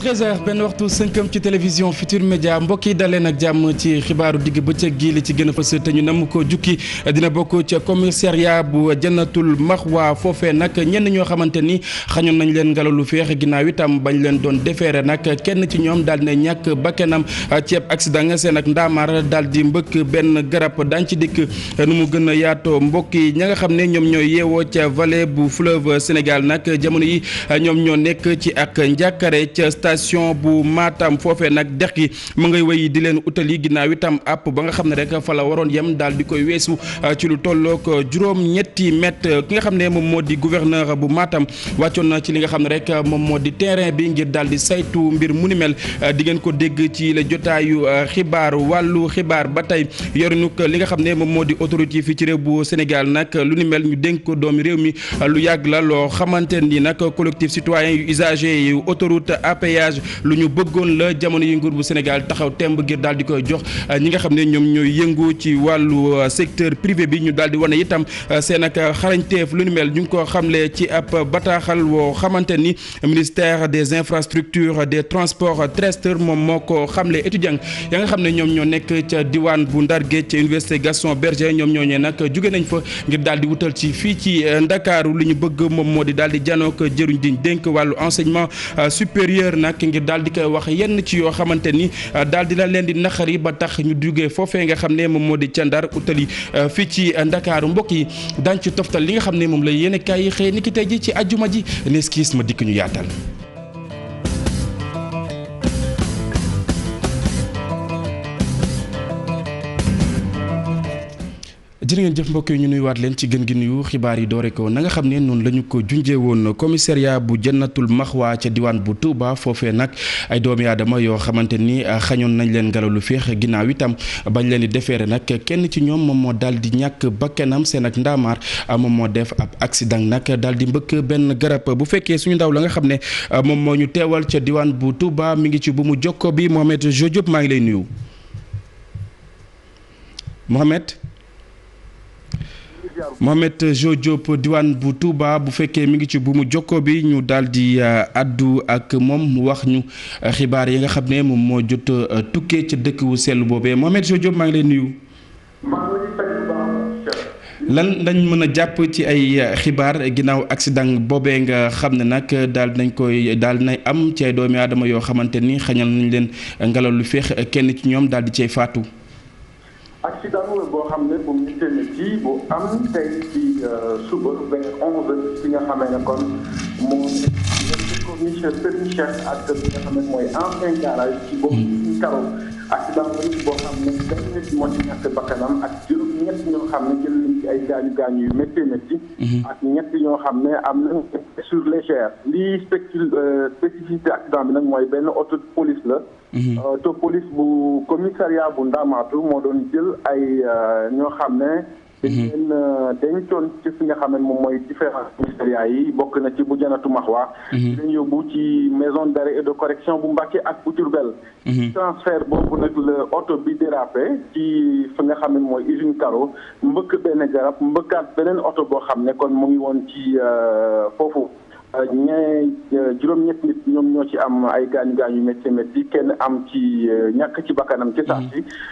13h benn waxtu 5 ci télévision Futur Média mbokk yi daleen ak jàmm ci xibaaru digg bëccëg gi li ci gën a fës te ñu nam ko jukki dina bokk ca commissariat bu Jannatul Maxwa foofee nag ñenn ñoo xamante ni xañoon nañ leen ngelaw lu féex ginnaaw itam bañ leen doon defeere nag kenn ci ñoom daal di ñàkk bakkanam ci ab accident seen ak ndaamaar daal di mbëkk benn garab daañu ci dikk nu mu gën a yaatoo mbokk yi ña nga xam ne ñoom ñooy yeewoo ca vallée bu fleuve Sénégal nag jamono yi ñoom ñoo nekk ci ak njàkkare ca station bu Matam foofee nag dex gi mu ngay wéy di leen utali ginnaaw itam àpp ba nga xam ne rek fa la waroon yem daal di koy weesu ci lu tollook juróom-ñetti mètre ki nga xam ne moom moo di gouverneur bu Matam wàccoon na ci li nga xam ne rek moom moo di terrain bi ngir daal di saytu mbir mu ni mel di ngeen ko dégg ci la jotaayu xibaar wàllu xibaar ba tey yorinu li nga xam ne moom moo di autorité fii ci réew bu Sénégal nag lu ni mel ñu dénk ko doomi réew mi lu yàgg la loo xamante ni nag collectif citoyen yu usager yu autoroute à péage lu ñu bëggoon la jamono yi nguur bu Sénégal taxaw temb ngir daal di koy jox ñi nga xam ne ñoom ñooy yëngu ci wàllu secteur privé bi ñu daal di wane itam seen ak xarañteef lu ni mel ñu ngi ko xamle ci ab bataaxal woo xamante ni ministère des infrastructures des transports terrestres moom moo ko xamle étudiant ya nga xam ne ñoom ñoo nekk ca diwaan bu Ndar Géej ca université Gaston Berger ñoom ñooñee nag jóge nañ fa ngir daal di wutal ci fii ci Ndakaaru li ñu bëgg moom moo di daal di janook jëruñ diñ dénk wàllu enseignement supérieur nag ngir daal di koy wax yenn ci yoo xamante ni daal di la leen di naqari ba tax ñu duggee foofee nga xam ne moom moo di ca Ndar utali fii ci Ndakaaru mbokk yi daañu ci toftal li nga xam ne moom la yéene kaay xëy ni ki tey ji ci ajjuma ji nees kiis ma dikk ñu yaatal. jërë ngeen jëf mbokk yi ñu nuyuwaat leen ci gën gi nuyu xibaar yi doore ko na nga xam ne noonu la ñu ko junjee woon commissariat bu Jannatul Maxwa ca diwaan bu Touba foofee nag ay doomi aadama yoo xamante ni xañoon nañ leen ngelaw lu féex ginnaaw itam bañ leen di defeere nag kenn ci ñoom moom moo daal di ñàkk bakkanam seen ak ndaamaar moom moo def ab accident nag daal di mbëkk benn garab bu fekkee suñu ndaw la nga xam ne moom moo ñu teewal ca diwaan bu Touba mi ngi ci bu mu jokko bi Mohamed Jo Diop maa ngi lay nuyu Mohamed Jo Diop diwaan bu Touba bu fekkee mi ngi ci bu mu jokko bi ñu daal di addu ak moom mu wax ñu xibaar yi nga xam ne moom moo jot tukkee ca dëkk wu sell boobee Mohamed Jo Diop maa ngi lay nuyu. lan lañ mën a jàpp ci ay xibaar ginnaaw accident boobee nga xam ne nag daal nay am ci ay doomi aadama yoo xamante ni xañal nañ leen ngelaw lu féex kenn ci ñoom daal di cay faatu. accident boo xam ne bu méttee na ci bu am tey ci suba vers 11h fi nga xamee ne kon moo corniche Serigne Cheikh ak bi nga xam ne mooy ancien garage ci boobu ñu karo accident boo xam ne benn nit moo ci ñàkk bakkanam ak juróom-ñett ñoo xam ne jël nañ ci ay gaañu yu méttee na ci ak ñett ñoo xam ne am na sur légère lii spécificité accident bi nag mooy benn auto de police la auto police bu commissariat bu Ndamatou moo doon jël ay ñoo xam ne dañ leen dencoon ci fi nga xam ne moom mooy différents commissariats yi bokk na ci bu Jannatul Maxwa dañ yóbbu ci maison d'arrêt et de correction bu Mbacké ak bu Diourbel transfert boobu nag la oto bi dérapé ci fi nga xam ne mooy usine Caro mbëkk benn garab mbëkkaat beneen oto boo xam ne kon mu ngi woon ci foofu juróom-ñett nit ñoom ñoo ci am ay gaañu métti kenn am ci ñàkk ci bakkanam ci saa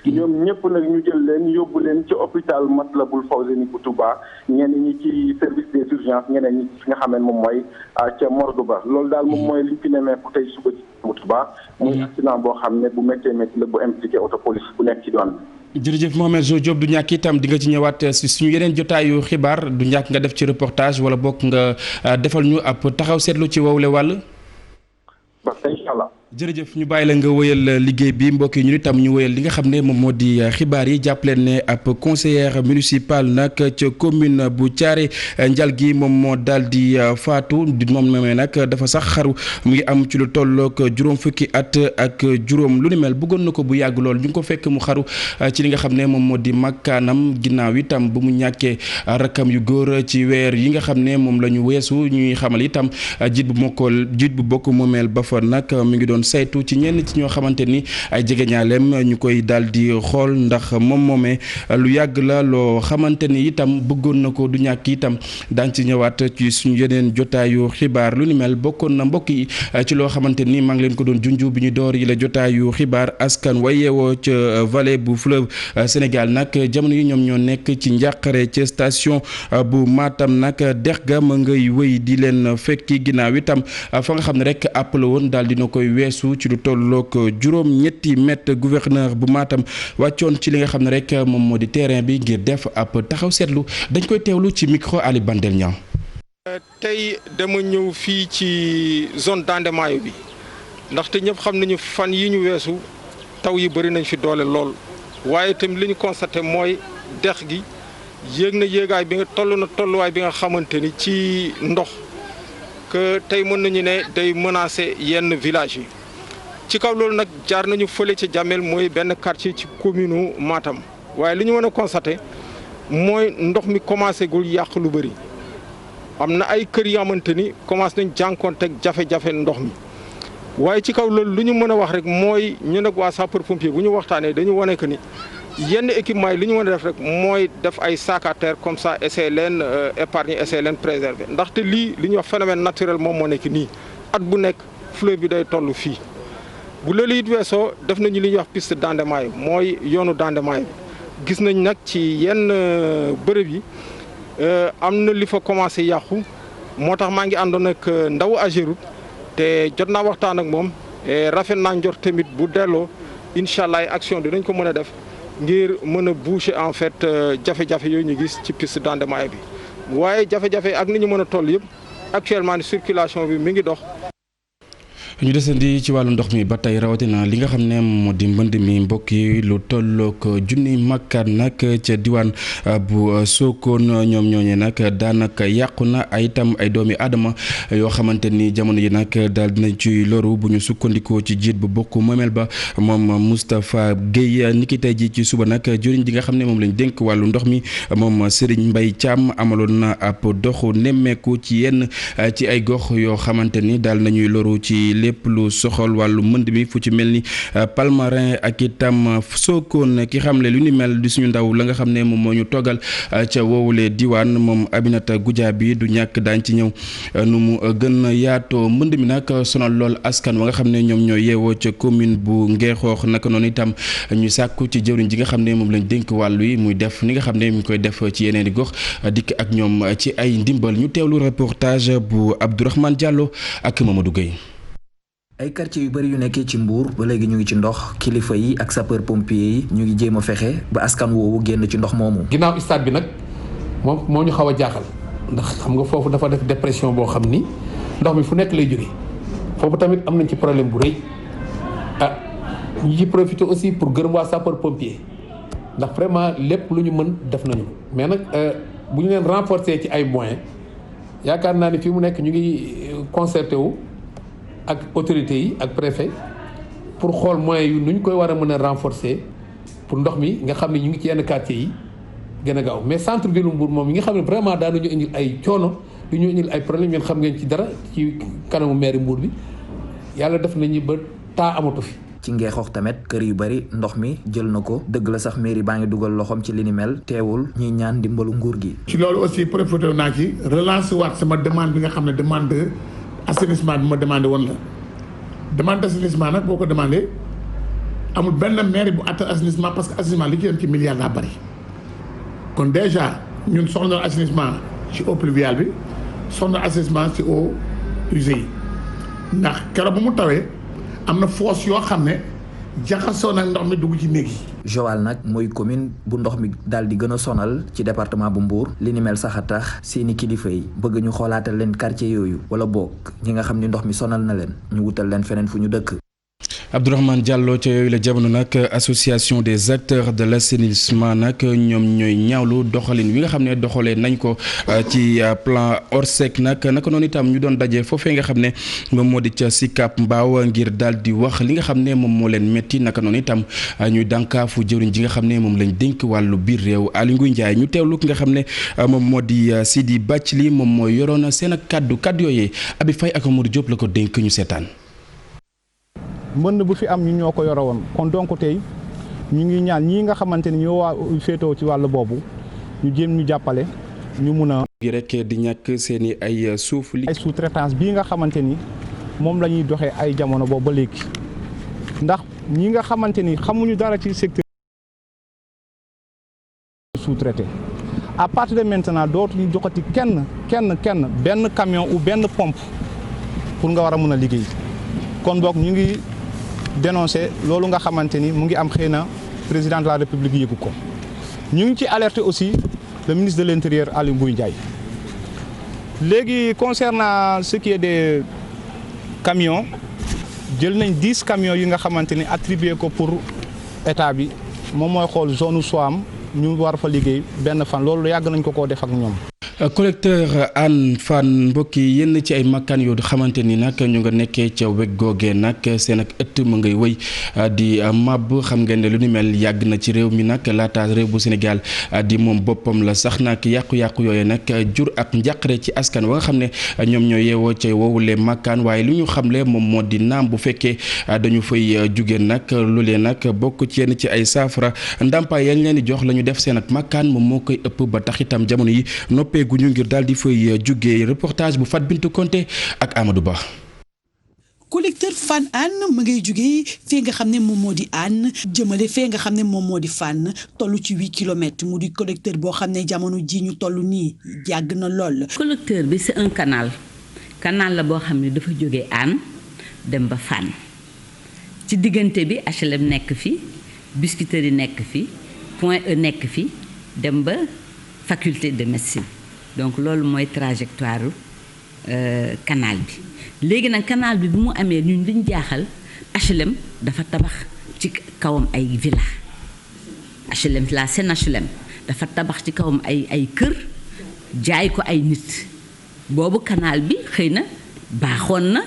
si ñoom ñëpp nag ñu jël leen yóbbu leen ci hôpital Matlaboul Fawzeyni bu Touba ñenn ñi ci service des urgences ñeneen ñi fi nga xam ne moom mooy ca morgue ba loolu daal moom mooy liñ fi nemee ku tey suba ci bu Touba muy accident boo xam ne bu métti la bu impliqué auto police bu nekk ci doon jërëjëf Mohamed Jo Diop du ñàkk itam di nga ci ñëwaat si suñu yeneen jotaayu xibaar du ñàkk nga def ci reportage wala bokk nga defal ñu ab taxaw seetlu ci wowle wàll. incha allah. jërëjëf ñu bàyyi la nga wëyal liggéey bi mbokk yi ñu itam ñu wëyal li nga xam ne moom moo di xibaar yi jàpp leen ne ab conseillère municipal nag ca commune bu Thiaré Ndialgui moom moo daal di faatu moom moomee nag dafa sax xaru mu ngi am ci lu tollook juróom fukki at ak juróom lu ni mel bëggoon na ko bu yàgg lool ñu ngi ko fekk mu xaru ci li nga xam ne moom moo di makkaanam ginnaaw itam bu mu ñàkkee rakkam yu góor ci weer yi nga xam ne moom la ñu weesu ñuy xamal itam jiit bu bokk moomeel ba fa nag mi ngi doon saytu ci ñenn ci ñoo xamante ni ay jegeñaaleem ñu koy daal di xool ndax moom moomee lu yàgg la loo xamante ni itam bëggoon na ko du ñàkk itam daan ci ñëwaat ci suñu yeneen jotaayu xibaar lu ni mel bokkoon na mbokk yi ci loo xamante ni maa ngi leen ko doon junju bi ñu door yi la jotaayu xibaar askan wa yeewoo ca vallée bu fleuve Sénégal nag jamono yi ñoom ñoo nekk ci njàqare ca station bu Matam nag dex ga ma ngay wëy di leen fekki ginnaaw itam fa nga xam ne rek àpp la woon daal dina koy weesu ci lu tollook juróom-ñetti mètre gouverneur bu Matam wàccoon ci li nga xam ne rek moom moo di terrain bi ngir def ab taxaw seetlu dañ koy teewlu ci micro Ali Bandel Niang. tey dama ñëw fii ci zone d'Andemayo bi ndaxte ñëpp xam nañu fan yi ñu weesu taw yi bëri nañ fi doole lool waaye itam li ñu constaté mooy dex gi yéeg na yéegaay bi nga toll na tolluwaay bi nga xamante ni ci ndox que tey mën nañu ne day menacer yenn village yi ci kaw loolu nag jaar nañu fële ci Jamel mooy benn quartier ci commune Matam waaye li ñu mën a constaté mooy ndox mi commencé gul yàq lu bëri am na ay kër yoo xamante ni commencé nañ jànkoonteeg jafe-jafe ndox mi waaye ci kaw loolu lu ñu mën a wax rek mooy ñu nag waa sapeur pompier bu ñu waxtaanee dañu wane que ni yenn équipement yi li ñu mën a def rek mooy def ay sac à terre comme ça essayer leen épargner essayer leen préserver ndaxte lii li ñuy wax phénomène naturel moom moo nekk nii at bu nekk fleuve bi day toll fii bu loolu it weesoo def nañu li ñuy wax piste d'Andemayo mooy yoonu d'Andemayo bi gis nañ nag ci yenn bërëb yi am na li fa commencé yàqu moo tax maa ngi àndoon ak ndaw Ageroute te jot naa waxtaan ak moom rafet naa njort tamit bu delloo incha allah action dinañ ko mën a def ngir mën a boucher en fait jafe-jafe yooyu ñu gis ci piste d'Andemayo bi waaye jafe-jafe ak ni ñu mën a toll yëpp actuellement ni circulation bi mi ngi dox. ñu desandi ci wàllu ndox mi ba tey rawatina li nga xam ne moo di mbënd mi mbokk yi lu tollook junni makkaat nag ca diwaan bu Sokone ñoom ñooñee nag daanaka yàqu na ay itam ay doomi aadama yoo xamante ni jamono yi nag daal dinañ ci loru bu ñu sukkandikoo ci jiit bu bokk moomeel ba moom Moustapha Guèye niki tey ji ci suba nag jëriñ ji nga xam ne moom lañ dénk wàllu ndox mi moom Serigne Mbaye Thiam amaloon na ab doxu nemmeeku ci yenn ci ay gox yoo xamante ni daal nañuy loru ci lépp lu soxal wàllu mënd mi fu ci mel ni Palmarin ak itam Sokone ki xamle lu ni mel di suñu ndaw la nga xam ne moom moo ñu toggal ca woowule diwaan moom Aminata Goudiaby du ñàkk daañ ci ñëw nu mu gën yaatoo mbënd mi nag sonal lool askan wa nga xam ne ñoom ñoo yeewoo ca commune bu Ngexoox naka noonu itam ñu sàkku ci jëwriñ ji nga xam ne moom lañ dénk wàllu yi muy def ni nga xam ne mi ngi koy def ci yeneen i gox dikk ak ñoom ci ay ndimbal ñu teewlu reportage bu Abdourahmane Diallo ak Mamadou Gueye. ay quartier yu bari yu nekkee ci Mbour ba léegi ñu ngi ci ndox kilifa yi ak sapeur pompier yi ñu ngi jéem a fexe ba askan woowu génn ci ndox moomu. ginnaaw stade bi nag moom moo ñu xaw a jaaxal ndax xam nga foofu dafa def dépression boo xam ni ndox mi fu nekk lay jóge foofu tamit am nañ ci problème bu rëy ñu ci profité aussi pour gërëm waa sapeur pompier ndax vraiment lépp lu ñu mën def nañu mais nag bu ñu leen renforcer ci ay moyens yaakaar naa ni fii mu nekk ñu ngi concerté wu. ak autorités yi ak préfet pour xool moyens yu nu ñu koy war a mën a renforcer pour ndox mi nga xam ne ñu ngi ci yenn quartiers yi gën a gaaw mais centre ville Mbour moom yi nga xam ne vraiment daanuñu indil ay coono du ñu indil ay problème yéen xam ngeen ci dara ci kanamu maire Mbour bi yàlla def nañu ba taa amatu fi. ci Ngexoox tamit kër yu bari ndox mi jël na ko dëgg la sax mairie baa ngi dugal loxoom ci li ni mel teewul ñuy ñaan dimbalu nguur gi. ci loolu aussi profité naa ci relancer waat sama demande bi nga xam ne demande assainissement bi ma demandé woon la demande d'assainissement nag boo ko demandé amul benn maire bu attan assainissement parce que assainissement li ci dem ci milliards daa bari kon déjà ñun soxla na assainissement ci eau pluviale bi soxla na assainissement ci eau usée yi ndax keroog bu mu tawee am na fosse yoo xam ne jaxasoo nag ndox mi dugg ci néeg yi. Joal nag mooy commune bu ndox mi daal di gën a sonal ci département bu Mbour li ni mel sax a tax seeni kilifa yi bëgg ñu xoolaatal leen quartier yooyu wala boog ñi nga xam ni ndox mi sonal na leen ñu wutal leen feneen fu ñu dëkk. Abdourahmane Diallo ca yooyu la jamono nag association des acteurs de l'assainissement nag ñoom ñooy ñaawlu doxalin wi nga xam ne doxalee nañ ko ci plan Orsec nag naka noonu itam ñu doon daje foofee nga xam ne moom moo di ca Sicap Mbao ngir daal di wax li nga xam ne moom moo leen métti naka noonu itam ñuy dànkaafu jëwriñ ji nga xam ne moom lañ dénk wàllu biir réew Aly Ngouille Ndiaye ñu teewlu ki nga xam ne moom moo di Sidi Bathily moom mooy yoroon seen ak kaddu yooyee Abi Faye ak Amadou Diop la ko dénk ñu seetaan. mbënn bu fi am ñu ñoo ko yore woon kon donc tey ñu ngi ñaan ñii nga xamante ni ñoo féetoo ci wàll boobu ñu jéem ñu jàppale ñu mun a. gi rek di ñàkk seen i ay suuf li. ay sous-traitance bii nga xamante ni moom la ñuy doxee ay jamono boobu ba léegi ndax ñi nga xamante ni xamuñu dara ci secteur sous-traité à partir de maintenant dootuñu joxati kenn benn camion ou benn pompe pour nga war a mun a liggéey kon boog ñu ngi dénoncer loolu nga xamante ni mu ngi am xëy na président de la république yëgu ko ñu ngi ci alerter aussi le ministre de l'intérieur Aly Ngouille Ndiaye léegi concernant ce qui est des camions jël nañ 10 camions yi nga xamante ni attribué ko pour état bi moom mooy xool zone Soham ñu war fa liggéey benn fan loolu yàgg nañ ko def ak ñoom. collecteur Hann Fann mbokk yi yenn ci ay makkaan yoo xamante ni nag ñu nga nekkee ca weg googee nag seen ak ëtt mu ngay wëy di màbb xam ngeen ne lu ni mel yàgg na ci réew mi nag laata réew bu Sénégal di moom boppam la sax nag yàqu-yàqu yooyu nag jur ak njàqare ci askan wa nga xam ne ñoom ñoo yeewoo ca wowulee makkaan waaye lu ñu xamle moom moo di naam bu fekkee dañu fay jóge nag loolee nag bokk ci yenn ci ay saafara ndàmpaay yañ leen di jox la ñu def seen ak makkaan moom moo koy ëpp ba tax itam jamono yi noppee guñu ngir daal di fay jógee reportage bu Fat Bintou Konté ak Amadou Ba. collecteur Fann Hann ma ngay jógee fee nga xam ne moom moo di Hann jëmale fee nga xam ne moom moo di Fann toll ci 8 kilomètres mu di collecteur boo xam ne jamono ji ñu toll nii yàgg na lool. collecteur bi c'est un canal la boo xam ne dafa jógee Hann dem ba Fann ci diggante bi HLM nekk fi Biscuiterie nekk fi Point E nekk fi dem ba faculté de médecine. donc loolu mooy trajectoire canal bi léegi nag canal bi mu amee ñun liñ jaaxal HLM dafa tabax ci kawam ay villa HLM la Sen HLM dafa tabax ci kawam ay kër jaay ko ay nit boobu canal bi xëy na baaxoon na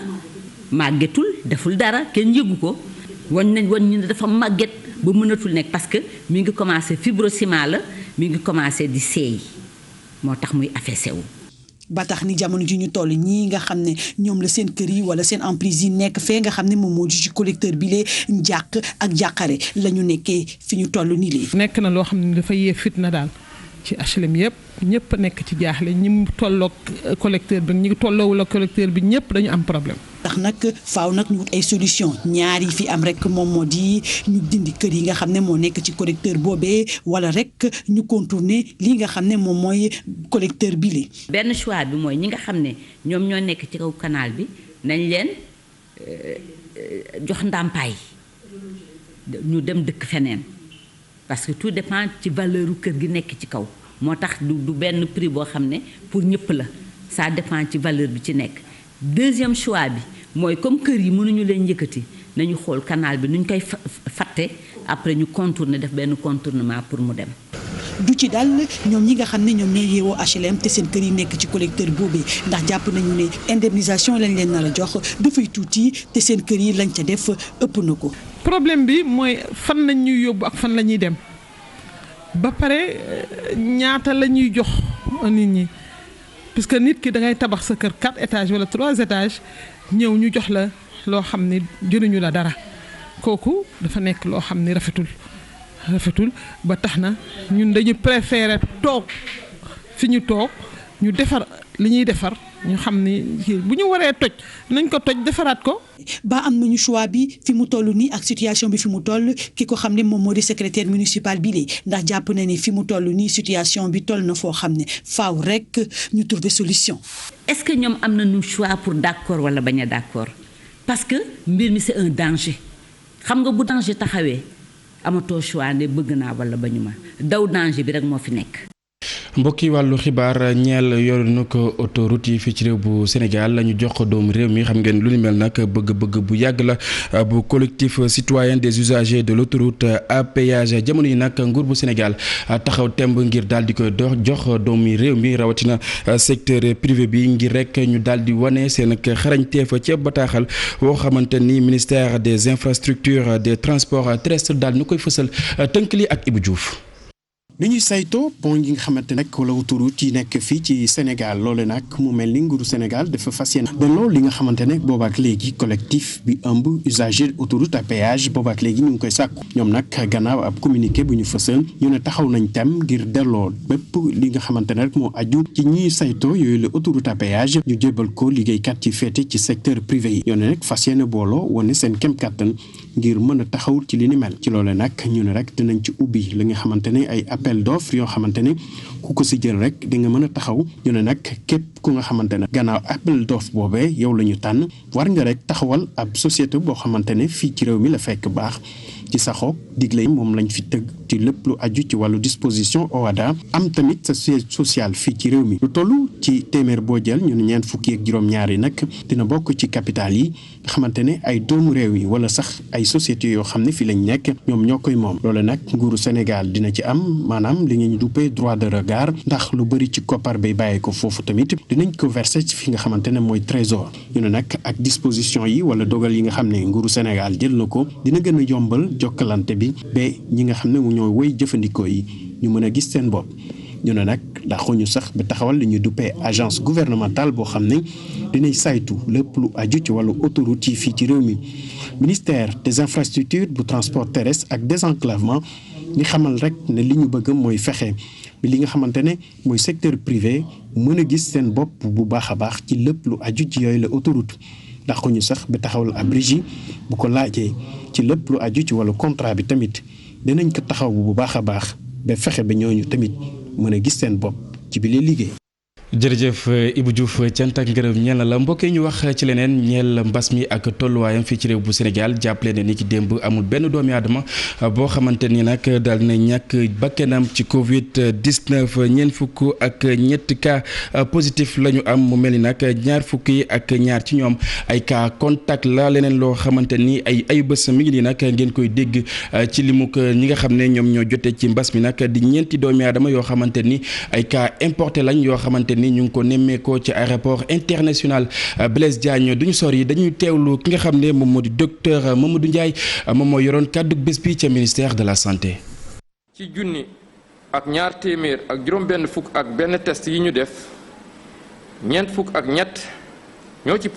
màggetul deful dara kenn yëgu ko wañ ñu ne dafa màgget ba mënatul nekk parce que mi ngi commencé fibrociment la mi ngi commencé di seey moo tax muy affaissé wu. ba tax ni jamono ji ñu toll ñii nga xam ne ñoom la seen kër yi wala seen emprise yi nekk fee nga xam ne moom moo ji ci collecteur bi lee njàq ak jàqare la ñu nekkee fi ñu toll nii lee. nekk na loo xam ne dafa yee fitna daal ci HLM yëpp ñëpp nekk ci jaaxle ñi mu tolloog collecteur bi ñi tolloowul ak collecteur bi ñëpp dañu am problème. tax nag faaw nag ñu wut ay solution ñaar yi fi am rek moom moo di ñu dindi kër yi nga xam ne moo nekk ci collecteur boobee wala rek ñu contourner lii nga xam ne moom mooy collecteur bi li benn choix bi mooy ñi nga xam ne ñoom ñoo nekk ci kaw canal bi nañ leen jox ndàmpaay ñu dem dëkk feneen parce que tout dépend ci valeur kër gi nekk ci kaw moo tax du benn prix boo xam ne pour ñëpp la ça dépend ci valeur bi ci nekk. deuxième choix bi mooy comme kër yi mënuñu leen yëkkati nañu xool canal bi nuñ koy fatte après ñu contourner def benn contournement pour mu dem. du ci dal ñoom ñi nga xam ne ñoom ñooy yeewoo HLM te seen kër yi nekk ci collecteur boobee ndax jàpp nañu ne indemnisation lañ leen nar a jox dafay tuuti te seen kër yi lañ ca def ëpp na ko. problème bi mooy fan lañ ñuy yóbbu ak fan la ñuy dem ba pare ñaata la ñuy jox nit ñi. parce que nit ki da ngay tabax sa kër 4 étages wala 3 étages ñëw ñu jox la loo xam ne jëriñu la dara kooku dafa nekk loo xam ne rafetul ba tax na ñun dañu préférer toog fi ñu toog ñu defar li ñuy defar ñu xam ni bu ñu waree toj nañ ko toj defaraat ko. ba am nañu choix bi fi mu toll nii ak situation bi fi mu toll ki ko xam ne moom moo di secrétaire municipal bi léegi ndax jàpp na ni fi mu toll nii situation bi toll na foo xam ne faaw rek ñu trouver solution. est-ce que ñoom am nañu choix pour d'accord wala bañ a d'accord parce que mbir mi c'est un danger xam nga bu danger taxawee amatoo choix ne bëgg naa wala bañu ma daw danger bi rek moo fi nekk. mbokki wàllu xibaar ñeel yoru na ko autoroute yi fii ci réew bu Sénégal la ñu jox ko doomu réew mi xam ngeen lu ni mel nag bëgg-bëgg bu yàgg la bu collectif citoyen des usagers de l'autoroute à péage jamono yi nag nguur bu Sénégal taxaw temb ngir daal di koy jox doomu réew mi rawatina secteur privé bi ngir rek ñu daal di wane seen xarañteef ca bataaxal woo xamante ni ministère des infrastructures des transports terrestres daal ñu koy fësal tënk li ak Ibou Diouf. ni ñuy saytoo pont yi nga xamante nag wala autoroute yi nekk fii ci Sénégal loole nag mu mel ni nguuru Sénégal dafa fas yéene loolu li nga xamante ne boobaak léegi collectif bi ëmb usager autoroute à péage boobaak léegi ñu ngi koy sàkku ñoom nag gannaaw ab communiqué bu ñu fësal ñu ne taxaw nañ tem ngir delloo bépp li nga xamante ne rek moo aju ci ñuy saytoo yooyu la autoroute à péage ñu jébal ko liggéeykat yi féete ci secteur privé yi yoone nag fas yéene booloo wane seen kem kàttan ngir mën a taxaw ci li ni mel ci loole nag ñu ne rek dinañ ci ubbi li nga xamante ne ay appel d'offre yoo xamante ne ku ko si jël rek di nga mën a taxaw ñu ne nag képp ku nga xamante ne gannaaw appel d'offre boobee yow la ñu tànn war nga rek taxawal ab société boo xamante ne fii ci réew mi la fekk baax ci saxoog digle yi moom lañ fi tëgg ci lépp lu aju ci wàllu disposition OHADA am tamit sa siège social fii ci réew mi lu toll ci téeméer boo jël ñu ne ñeent fukki ak juróom-ñaar yi nag dina bokk ci capital yi nga xamante ne ay doomu réew yi wala sax ay sociétés yoo xam ne fi lañ nekk ñoom ñoo koy moom loolu nag nguuru Sénégal dina ci am maanaam li ngeen duppee droit de regard ndax lu bëri ci koppar bay bàyyee ko foofu tamit dinañ ko verser ci fi nga xamante ne mooy trésor ñu ne nag ak disposition yi wala dogal yi nga xam ne nguuru Sénégal jël na ko dina gën a yombal jokkalante bi ba ñi nga xam ne mu ñoo woy jëfandikoo yi ñu mën a gis seen bopp ñu ne nag daxuñu sax ba taxawal li ñu duppee agence gouvernementale boo xam ne dinay saytu lépp lu aju ci wàllu autoroute yi fii ci réew mi ministère des infrastructures bu transport terrestre ak désenclavement ñi xamal rek ne li ñu bëgg mooy fexe bi li nga xamante ne mooy secteur privé mën a gis seen bopp bu baax a baax ci lépp lu aju ci yooyu la autoroute daxuñu sax ba taxawal ab régie bu ko laajee ci lépp lu aju ci wàllu contrat bi tamit dinañ ko taxaw bu baax a baax ba fexe ba ñooñu tamit mën a gis seen bopp ci bi lee liggéey. jërëjëf Ibou Diouf cant ak ngërëm ñeel na la mbokk yi ñu wax ci leneen ñeel mbas mi ak tolluwaayam fii ci réew bu Sénégal jàppale ne ni ki démb amul benn doomi aadama boo xamante ni nag daal na ñàkk bakkanam ci Covid 19 ñeent fukk ak ñetti cas positif la ñu am mu mel ni nag ñaar fukk yi ak ñaar ci ñoom ay cas contact la leneen loo xamante ni ay bés mi ngi nii nag ngeen koy dégg ci limuk ñi nga xam ne ñoom ñoo jotee ci mbas mi nag di ñeenti doomi aadama yoo xamante ni ay cas importé lañ yoo xamante ni ñu ngi ko nemmeekoo ci aéroport international Blaise Diagne duñu sori dañuy teewlu ki nga xam ne moom moo di docteur Mamadou Ndiaye moom moo yoroon kàddu bés bi ca ministère de la santé. ci junni ak ñaar téeméer ak juróom-benn fukk ak benn test yi ñu def ñeent fukk ak ñett ñoo ci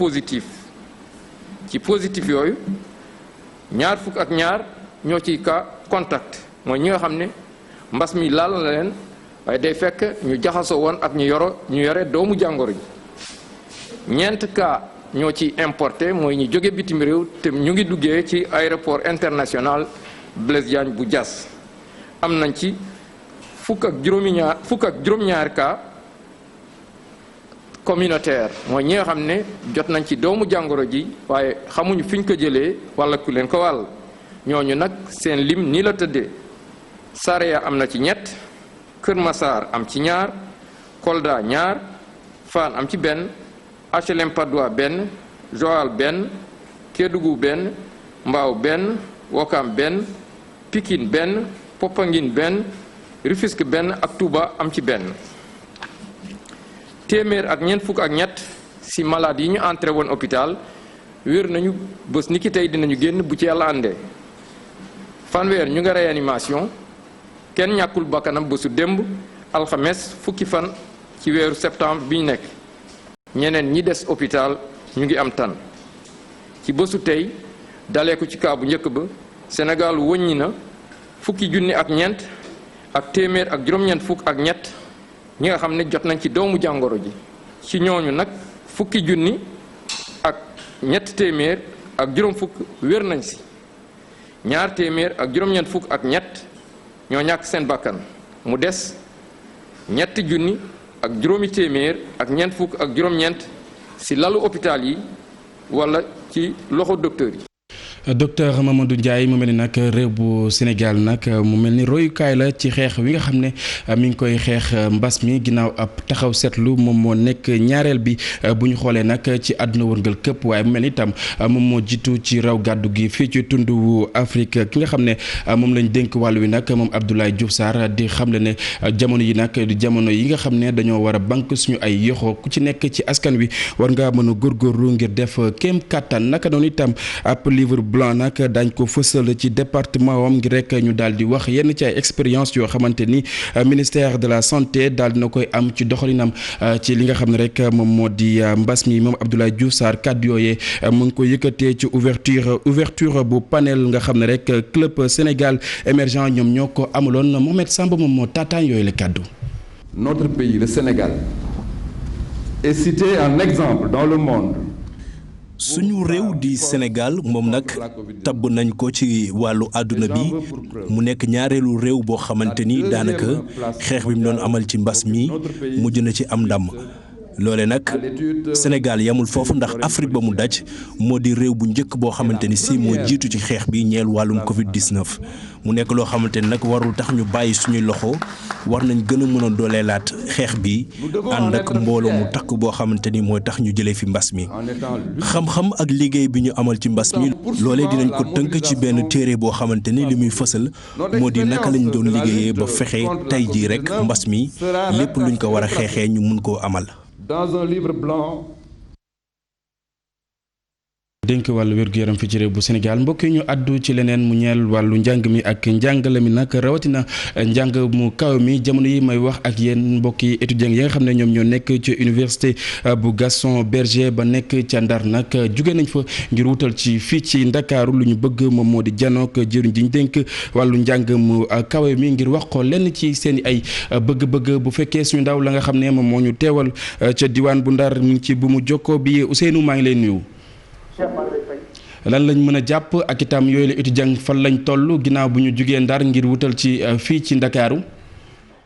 positif yooyu ñaar fukk ak ñaar ñoo ci cas contact mooy ñi nga xam ne mbas mi laal na leen. waaye day fekk ñu jaxasoo woon ak ñu yore doomu jàngoro ji ñeent cas ñoo ci importé mooy ñu jóge bitim réew te ñu ngi duggee ci aéroport international Blaise Diagne bu Diass am nañ ci fukk ak juróom-ñaari cas communautaire mooy ñi nga xam ne jot nañ ci doomu jàngoro ji waaye xamuñu fi ñu ko jëlee walla ku leen ko wàll ñooñu nag seen lim nii la tëddee Saraya am na ci ñett Kër Massar am ci ñaar Kolda ñaar Fann am ci benn HLM Patte d'Oie benn Joal benn Kédougou benn Mbao benn Ouakam benn Pikine benn Popenguine benn Rufisque benn ak Touba am ci benn téeméer ak ñeent fukk ak ñett si malade yi ñu entré woon hôpital wér nañu bés ni ki tey dinañu génn bu ci yàlla àndee fanweer ñu nga réanimation kenn ñàkkul bakkanam bésu démb alxames fukki fan ci weeru septembre bi ñu nekk ñeneen ñi des hôpital ñu ngi am tan ci bésu tey dalee ko ci kaa bu njëkk ba Sénégal wëññi na fukki junni ak ñeent ak téeméer ak juróom-ñeent fukk ak ñett ñi nga xam ne jot nañ ci doomu jàngoro ji ci ñooñu nag fukki junni ak ñett téeméer ak juróom fukk wér nañ si ñaar téeméer ak juróom-ñeent fukk ak ñett ñoo ñàkk seen bakkan mu des ñetti junni ak juróomi téeméer ak ñeent fukk ak juróom-ñeent ci lalu hôpital yi walla ci loxo docteur yi. docteur Mamadou Ndiaye mu mel ni nag réew bu Sénégal nag mu mel ni royukaay la ci xeex wi nga xam ne mi ngi koy xeex mbas mi ginnaaw ab taxaw seetlu moom moo nekk ñaareel bi bu ñu xoolee nag ci àdduna wërngal këpp waaye mu mel ni itam moom moo jiitu ci raw gàddu gi fii ci tundu Afrique ki nga xam ne moom lañ dénk wàll wi nag moom Abdoulaye Diouf Sarr di xamle ne jamono yi nag jamono yi nga xam ne dañoo war a banque suñu ay yoxo ku ci nekk ci askan wi war ngaa mën a góorgóorlu ngir def kéem kàttan naka noonu itam ab livre blanc nag daañ ko fësal ci département wam ngir rek ñu daal di wax yenn ci ay expérience yoo xamante ni ministère de la santé daal dina koy am ci doxalinam ci li nga xam ne rek moom moo di mbas mi moom Abdoulaye Diouf Sarr kàddu yooyee mu ngi ko yëkkatee ci ouverture bu panel nga xam ne rek club Sénégal émergent ñoom ñoo ko amaloon Mohamed Samba moom moo taataan yooyu la kàddu. Notre pays, le Sénégal, est cité en exemple dans le monde. suñu réew di Sénégal moom nag tabb nañ ko ci wàllu àdduna bi mu nekk ñaareelu réew boo xamante ni daanaka xeex bi mu doon amal ci mbas mi mujj na ci am ndam. loole nag Sénégal yamul foofu ndax Afrique ba mu daj moo di réew bu njëkk boo xamante ni si moo jiitu ci xeex bi ñeel wàllum Covid-19 mu nekk loo xamante ni nag warul tax ñu bàyyi suñuy loxo war nañ gën a mën a dooleelaat xeex bi ànd ak mbooloo mu takk boo xamante ni mooy tax ñu jëlee fi mbas mi. xam-xam ak liggéey bi ñu amal ci mbas mi loolee dinañ ko tënk ci benn téere boo xamante ni li muy fësal moo di naka lañ doon liggéeyee ba fexe tey jii rek mbas mi lépp luñ ko war a xeexee ñu mun koo amal. Dans un livre blanc. dénk wàllu wér-gu-yaram fi ci réew bu Sénégal mbokk yi ñu àddu ci leneen mu ñeel wàllu njàng mi ak njàngale mi nag rawatina njàng mu kaw mi jamono yi may wax ak yéen mbokki étudiants yi nga xam ne ñoom ñoo nekk ci université bu Gaston Berger ba nekk ca Ndar nag jóge nañ fa ngir wutal ci fii ci Ndakaaru lu ñu bëgg moom moo di janook jëriñ ji ñu dénk wàllu njàng mu kawe mi ngir wax ko lenn ci seen i ay bëgg-bëgg bu fekkee suñu ndaw la nga xam ne moom moo ñu teewal ca diwaan bu Ndar mi ngi ci bu mu jokkoo bi Ousseynou maa ngi lay nuyu. lan lañ mën a jàpp ak itam yooyu la étudiant fan lañ toll ginnaaw bu ñu jugee Ndar ngir wutal ci fii ci Ndakaaru.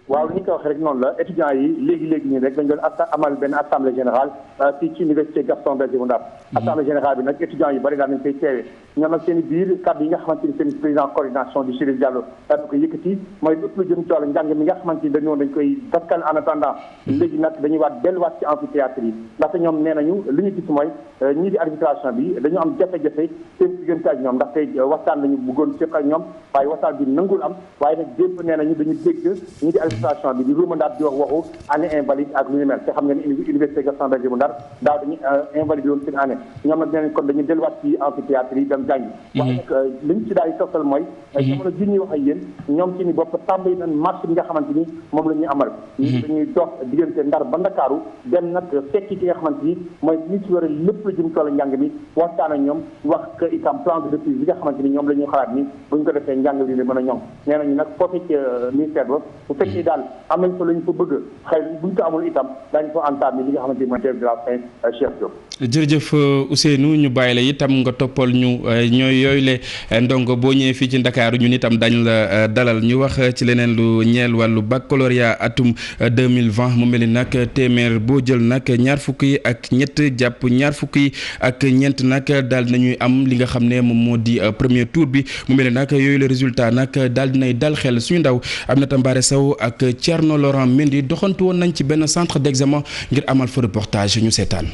waaw ni ñu ko waxee rek noonu la étudiants yi léegi nii rek dañ doon amal benn assemblée générale fii ci université Gaston Berger bu Ndar. assemblée générale bi nag étudiants yu bari daal nañ koy teewee ñoom nag seen i biir kàddu yi nga xamante ni seen président coordination du Chérif Diallo daal di ko yëkkati mooy lépp lu jëm ci wàllu njàng mi nga xamante ni dañ koy dakkal en attendant léegi nag dañuy delluwaat ci amphithéâtre yi ndaxte ñoom nee nañu li ñu gis mooy ñii di administration bi dañu am jafe-jafe seen diggante ak ñoom ndaxte waxtaan lañu bëggoon séq ak ñoom waaye waxtaan bi nangul am waaye nag dépp nee nañu dañu dégg ñii di administration bi di ruumandaat di wax waxu année invalide ak lu ñu mel te xam ngeen université Gaston Berger bu Ndar daaw dañu invalide woon seen année ñoom nag nee nañ kon dañuy delluwaat ci amphithéâtre yi dem jàngi waaye nag li ñu ci daal di toftal mooy jamono ji ñuy wax ak yéen ñoom ci ni bopp tàmbali nañ marche bi nga xamante ni moom la ñuy amal ñi dañuy dox diggante Ndar ba Ndakaaru dem nag fekki ki nga xamante ni mooy li ci war a lépp lu jëm ci wàllu njàng mi waxtaan ak ñoom wax que itam plan de reprise bi nga xamante ni ñoom la ñuy xalaat ni bu ñu ko defee njàng li mën a ñoŋ nee nañu nag foofu ci ministère ba bu fekkee daal am nañ ko la ñu fa bëgg xëy bu ñu ko amul itam daañu ko entamé li nga xamante ni mooy grève de la faim Cheikh Diop. jërëjëf Ousseynou ñu bàyyi la itam nga toppal ñu ñooy yooyu le ndongo boo ñëwee fii ci Ndakaaru ñun itam dañ la dalal ñu wax ci leneen lu ñeel wàllu baccalauréat atum 2020 mu mel ni nag téeméer boo jël nag ñaar fukk yi ak ñett jàpp ñaar fukk yi ak ñeent nag daal nañuy am li nga xam ne moom moo di premier tour bi mu mel ni nag yooyu le résultat nag daal dinay dal xel suñu ndaw Aminata Mbaré Sow ak Thierno Laurent Mendy doxantu woon nañ ci benn centre d'examen ngir amal fa reportage ñu seetaan.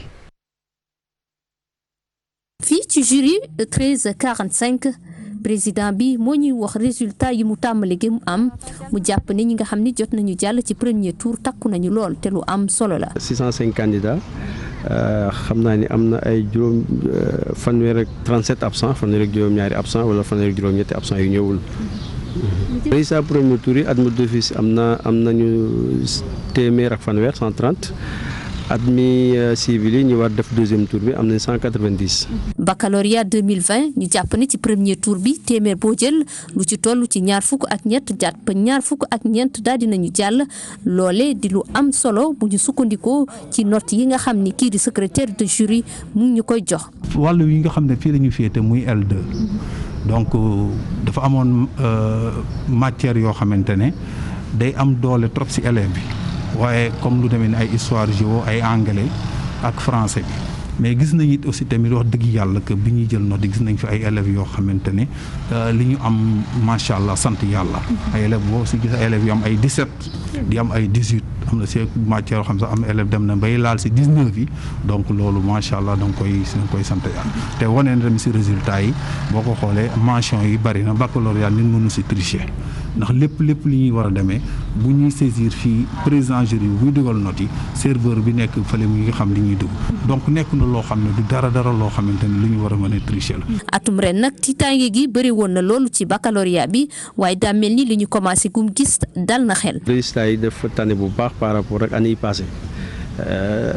fii ci jury 1345 président bi moo ñuy wax résultat yi mu tàmbali gi mu am mu jàpp ne ñi nga xam ni jot nañu jàll ci premier tour takku nañu lool te lu am solo la. 605 candidats xam naa ni am na ay juróom fanweer ak 37 absents fanweer ak juróom-ñaari absents wala fanweer ak juróom-ñetti absents yu ñëwul. résultat premier tour yi admis d'office am nañu téeméer ak fanweer 130. admis civil yi ñu war def deuxième tour bi am nañ 190. baccalauréat 2020 ñu jàpp ne ci premier tour bi téeméer boo jël lu ci toll ci ñaar fukk ak ñett jàpp ñaar fukk ak ñeent daal dinañu jàll loole di lu am solo bu ñu sukkandikoo ci note yi nga xam ni kii di secrétaire de jury mu ngi ñu koy jox. wàllu yi nga xam ne fii la ñu féete muy L2 donc dafa amoon matière yoo xamante ne day am doole trop ci élève bi. waaye comme lu demee ni ay histoire géo ay anglais ak français bi mais gis nañu it aussi tamit wax dëgg yàlla que bi ñuy jël note gis nañ fi ay élèves yoo xamante ne li ñu am macha allah sant yàlla. ay élèves boo si gis ay élèves yu am ay 17 di am ay 18 am na si matière yoo xam sax am élève dem na bay laal si 19 yi donc loolu macha allah da nga koy sant yàlla te wane na tamit si résultat yi boo ko xoolee mention yi bari na baccalauréat nit mënu si tricher. ndax lépp li ñuy war a demee bu ñuy saisir fii président jury bi buy dugal note yi serveur bi nekk fële mu ngi xam li ñuy dugg donc nekk na loo xam ne du dara loo xamante ne lu ñu war a mën a tricher la. atum ren nag tiitaange gi bëri woon na loolu ci baccalauréat bi waaye daa mel ni li ñu commencé gum gis dal na xel. résultats yi dafa tane bu baax par rapport ak année yi passé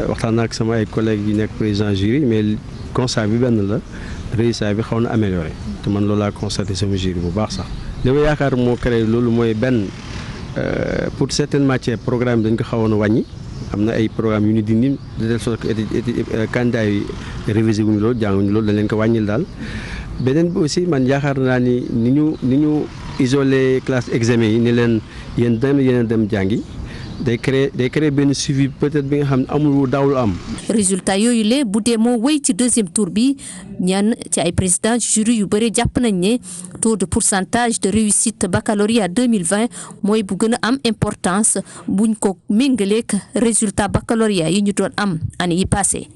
waxtaan ak sama ay collègues yi nekk président jury mais constat bi benn la résultat bi xaw na amélioré te man loolu laa constaté sama jury bu baax sax. li ma yaakaar moo créé loolu mooy benn pour certaines matières programme dañ ko xawoon a wàññi. am na ay programme yu ñu dindi de telle sorte que candidat yi révisé wuñu loolu jànguñu loolu dañ leen ko wàññil daal beneen bi aussi man yaakaar naa ni ñu isolé classe examen yi ni leen yéen dem jàngi day créer benn suivi peut-être bi nga xam ne amul daawul am. résultat yooyu la bu dee moo wéy ci deuxième tour bi ñaan ci ay président jury yu bëri jàpp nañ ne taux de pourcentage de réussite baccalauréat 2020 mooy bu gën a am importance buñ ko méngaleek résultat baccalauréat yi ñu doon am année yi passé.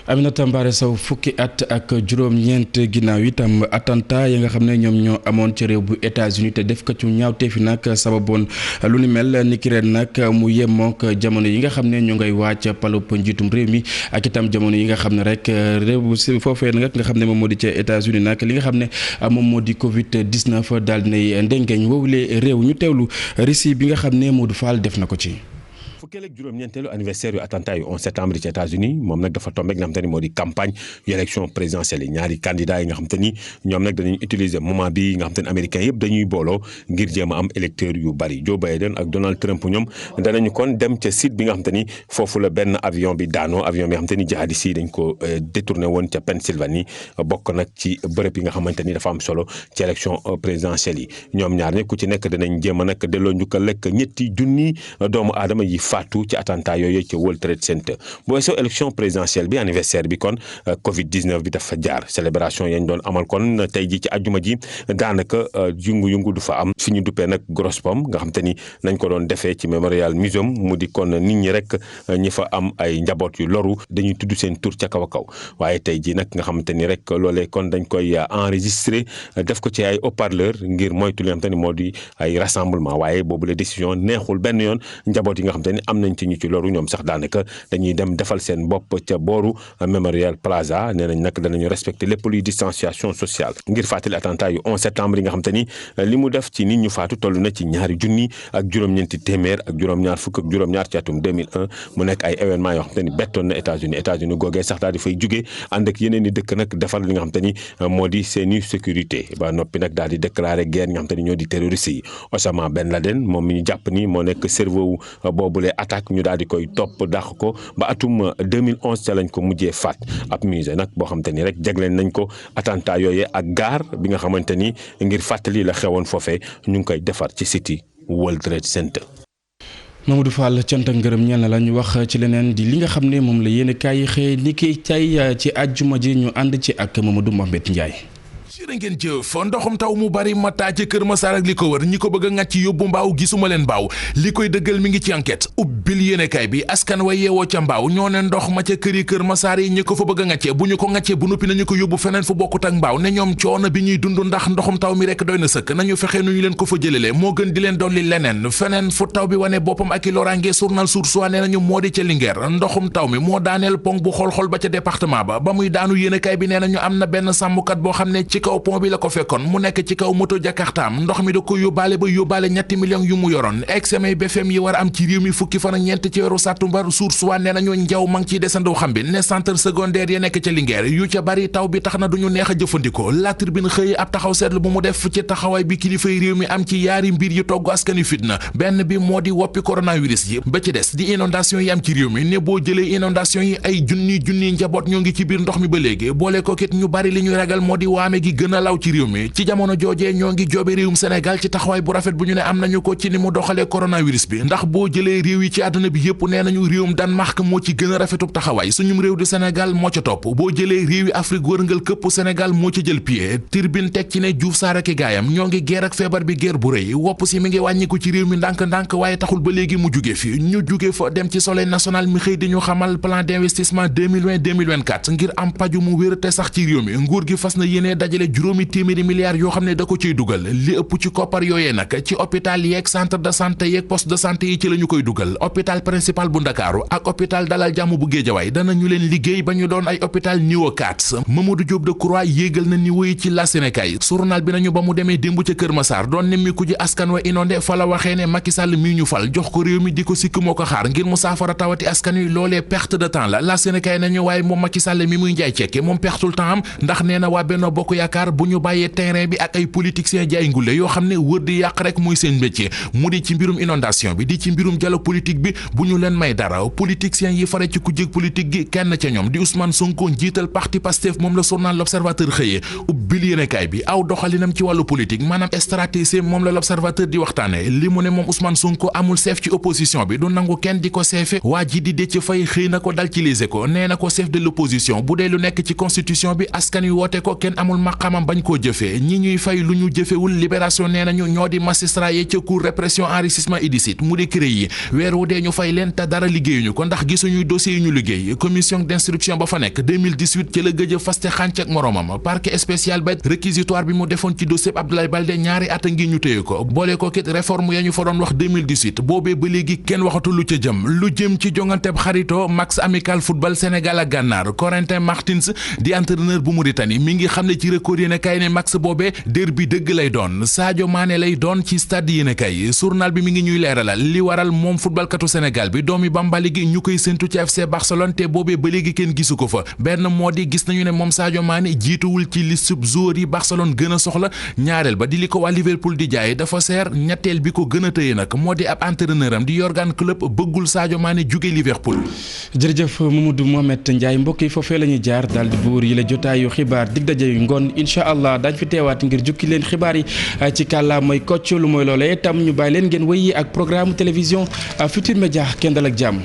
Aminata Mbaare Sow fukki at ak juróom-ñeent ginnaaw itam attentat ya nga xam ne ñoom ñoo amoon ci réew bu États-Unis te def ko ci ñaawteefi nag sababoon lu ni mel ni ki ren nag mu yemook jamono yi nga xam ne ñu ngay waaj palub njiitum réew mi ak itam jamono yi nga xam ne rek réew bu foofee nag nga xam ne moom moo di ca États-Unis nag li nga xam ne moom moo di Covid 19 daal dinay ndengeñ woowule réew ñu teewlu récit bi nga xam ne Modou Fall def na ko ci. fukkeel ak juróom-ñeenteelu anniversaire yu attentat yu 11 septembre ci États-Unis moom nag dafa tombé nga xam te ni moo di campagne yu élection présidentielle yi ñaari candidats yi nga xam te ni ñoom nag dañuy utiliser moment bi nga xam te ni américains yëpp dañuy booloo ngir jéem a am électeurs yu bari Joe Biden ak Donald Trump ñoom danañu kon dem ca site bi nga xam te ni foofu la benn avion bi daanoo avion bi nga xam te ni jihadistes yi dañ ko détourné woon ca Pennsylvanie bokk nag ci bërëb yi nga xamante ni dafa am solo ci élection présidentielle yi ñoom ñaar ñi ku ci nekk danañ jéem a nag delloo njukkal lekk ñetti junni doomu aadama yi faatu ci attentat yooyu ci World Trade Center bu weesoo élection présidentielle bi anniversaire bi kon Covid 19 bi dafa jaar célébration yañ doon amal kon tey ji ci àjjuma ji daanaka yëngu-yëngu du fa am fi ñu duppee nag Grosse Pomme nga xam te ni nañ ko doon defee ci Memorial Museum mu di kon nit ñi rek ñi fa am ay njaboot yu loru dañuy tudd seen tur ca kaw a kaw waaye tey ji nag nga xamante ni rek loolee kon dañ koy enregistré def ko ci ay haut-parleur ngir moytu li nga xam te ni moo di ay rassemblement waaye boobu la décision neexul benn yoon njaboot yi nga xam te ni am nañ ci ñu ci loru ñoom sax daanaka dañuy dem defal seen bopp ca booru Memorial Plaza nee nañ nag danañu respecter lépp luy distanciation sociale ngir fàttali attentat yu 11 septembre yi nga xam te ni li mu def ci nit ñu faatu toll na ci ñaari junni ak juróom-ñeenti téeméer ak juróom-ñaar fukk ak juróom-ñaar ci atum 2001 mu nekk ay événements yoo xam te ni bettoon na États-Unis googee sax daal di fay jugee ànd ak yeneen i dëkk nag defal li nga xam te ni moo di seeni sécurité ba noppi nag daal di déclarer guerre ñi nga xam te ni ñoo di terroriste yi Osama Ben Laden moom mi ñu jàpp ni moo nekk cerveau boobule attaque ñu daal di koy topp dàq ko ba atum 2011 ca lañ ko mujjee faat ab musée nag boo xamante ni rek jagleen nañ ko attentat yooyee ak gaar bi nga xamante ni ngir fàttali la xewoon foofee ñu ngi koy defar ci city World Trade Center. Mamadou Fall cant ak ngërëm ñeel na la ñu wax ci leneen di li nga xam ne moom la yéen kaay xëy ni ki tey ci àjjuma ji ñu ànd ci ak Mamadou Mohamed Ndiaye. jërë ngeen jëf ndoxum taw mu bari mataa ci Kër Masaar ak li ko wër ñi ko bëgg a ŋàcc yóbbu mbaaw gisuma leen mbaaw li koy dëggal mi ngi ci enquête ubbil yéenekaay bi askan wa yeewoo ca mbaaw ñoo ne ndox ma ca kër yi Kër Masaar yi ñi ko fa bëgg a ŋàccee bu ñu ko ŋàccee bu noppi nañu ko yóbbu feneen fu bokkut ak mbaaw ne ñoom coono bi ñuy dund ndax ndoxum taw mi rek doy na sëkk nañu fexe nu ñu leen ko fa jëlele moo gën di leen dolli leneen feneen fu taw bi wane boppam ak i loraange journal Source A nee nañu moo di ca Linguère ndoxum taw mi moo daaneel pont bu xool-xool ba ca département ba muy daanu yéenekaay bi nee nañu am na benn sàmmkat boo xam ne ci kaw pont bi la ko kon mu nekk ci kaw moto jakartaam ndox mi da ko yóbbaale ba yóbbaale ñetti millions yu mu yoroon examen BFEM yi war a am ci réew mi fukki fan ak ñeent ci weeru sàttumbar Source A nee nañu njaw ma ngi ciy desandaw xam bi ne centre secondaire ya nekk ca Linguère yu ca bari taw bi tax na duñu neex a jëfandikoo La Tribune xëy ab taxaw seetlu bu mu def ci taxawaay bi kilifay réew mi am ci yaari mbir yu togg askani fitna benn bi moo di woppi coronavirus yi ba ci des di inondation yi am ci réew mi ne boo jëlee inondation yi ay junni njaboot ñoo ngi ci biir ndox mi ba léegi boole ko kit ñu bari li ñuy ragal moo di waame gi gën a law ci réew mi ci jamono joojee ñoo ngi joobe réewum Sénégal ci taxawaay bu rafet bu ñu ne am nañu ko ci ni mu doxalee coronavirus bi ndax boo jëlee réew yi ci àdduna bi yëpp nee nañu réewum Danemark moo ci gën a rafetub taxawaay suñum réew di Sénégal moo ca topp boo jëlee réew yi Afrique wërngal këpp Sénégal moo ca jël pied Tribune teg ci ne Diouf Sarr ak gaayam ñoo ngi guerre ak feebar bi guerre bu rëy wopp si mi ngi wàññiku ci réew mi ndànk-ndànk waaye taxul ba léegi mu juge fi ñu juge fa dem ci Soleil national mi xëy di ñu xamal plan d'investissement 2020-2024 ngir am paju mu wér te sax ci réew mi nguur gi fas na yéene dajale juróomi téeméeri milliards yoo xam ne da ko ciy dugal li ëpp ci koppar yooyee nag ci hôpital yeeg centre de santé yeeg poste de santé yi ci la ñu koy dugal hôpital principal bu Ndakaaru ak hôpital Dalal Jàmm bu Géejawaay danañu leen liggéey ba ñu doon ay hôpital niveau 4 Mamadou Diop Decroix yéegal na niveau yi ci la Sénégal journal bi nañu ba mu demee démb ca Kër Massar doon nemmiku ji askan wa inondé fa la waxee ne Macky Sall mii ñu fal jox ko réew mi di ko sikk moo ko xaar ngir mu saafara tawati askan wi loolee perte de temps la Sénégal nañu waaye moom Macky Sall mi muy njaay cekke moom pertul temps am ndax nee na waa Benno Bokk Yaakaar bu ñu bàyyee terrain bi ak ay politiciens jaay ngule yoo xam ne wër di yàq rek muy seen métier mu di ci mbirum inondation bi di ci mbirum dialogue politique bi bu ñu leen may dara politiciens yi fare ci kujjeg politique gi kenn ca ñoom di Ousmane Sonko njiital parti Pastef moom la journal L'Observateur xëyee ubbil yéenekaay bi aw doxalinam ci wàllu politique maanaam stratégie moom la L'Observateur di waxtaane li mu ne moom Ousmane Sonko amul chef ci opposition bi du nangu kenn di ko seefe waa ji di Déthié Faye xëy na ko dal ci Les Échos nee na ko chef de l'opposition bu dee lu nekk ci constitution bi askan wi woote ko kenn amul maqamam bañ koo jëfee ñi ñuy fay lu ñu jëfewul libération nee nañu ñoo di magistrat yi ca cour répression enrichissement illicite mu di CREI yi weer wu dee ñu fay leen te dara liggéeyuñu ko ndax gisuñuy dossiers yi ñu liggéey commission d'instruction ba fa nekk 2018 ci la gëj a faste xànc ak moromam parquet spécial ba réquisitoire bi mu defoon ci dossier Abdoulaye Baldé ñaari at a ngi ñu téye ko boole ko kit réforme ya ñu fa doon wax 2018 boobee ba léegi kenn waxatu lu ca jëm lu jëm ci jonganteb xarito match amical football Sénégal ak Gànnaar Corentin Martins di entraîneur bu Mauritanie mi ngi xam ne ci record yéen a kay ne match boobee derby dëgg lay doon Sadio Mané lay doon ci stade yéen a kay journal bi mi ngi ñuy leeralal li waral moom footballkatu Sénégal bi doomi Bambali gi ñu koy séntu ci FC Barcelone te boobee ba léegi kenn gisu ko fa benn moo di gis nañu ne moom Sadio Mané jiituwul ci liste joueurs yi Barcelone gën a soxla ñaareel ba di li ko waa Liverpool di jaay dafa seer ñetteel bi ko gën a tëye nag moo di ab entraîneur am di Jürgen Klopp bëggul Sadio Mané jóge Liverpool. jërëjëf Mamadou Mohamed Ndiaye mbokk yi foofee la ñuy jaar daal di buur yi la jotaayu xibaar dig daje yu ngoon incha allah daañu fi teewaat ngir jukki leen xibaar yi ci kàllaamay Kocc lu mooy loolee itam ñu bàyyi leen ngeen wéy ak programme télévision Futurs Médias kenn dal ak jàmm.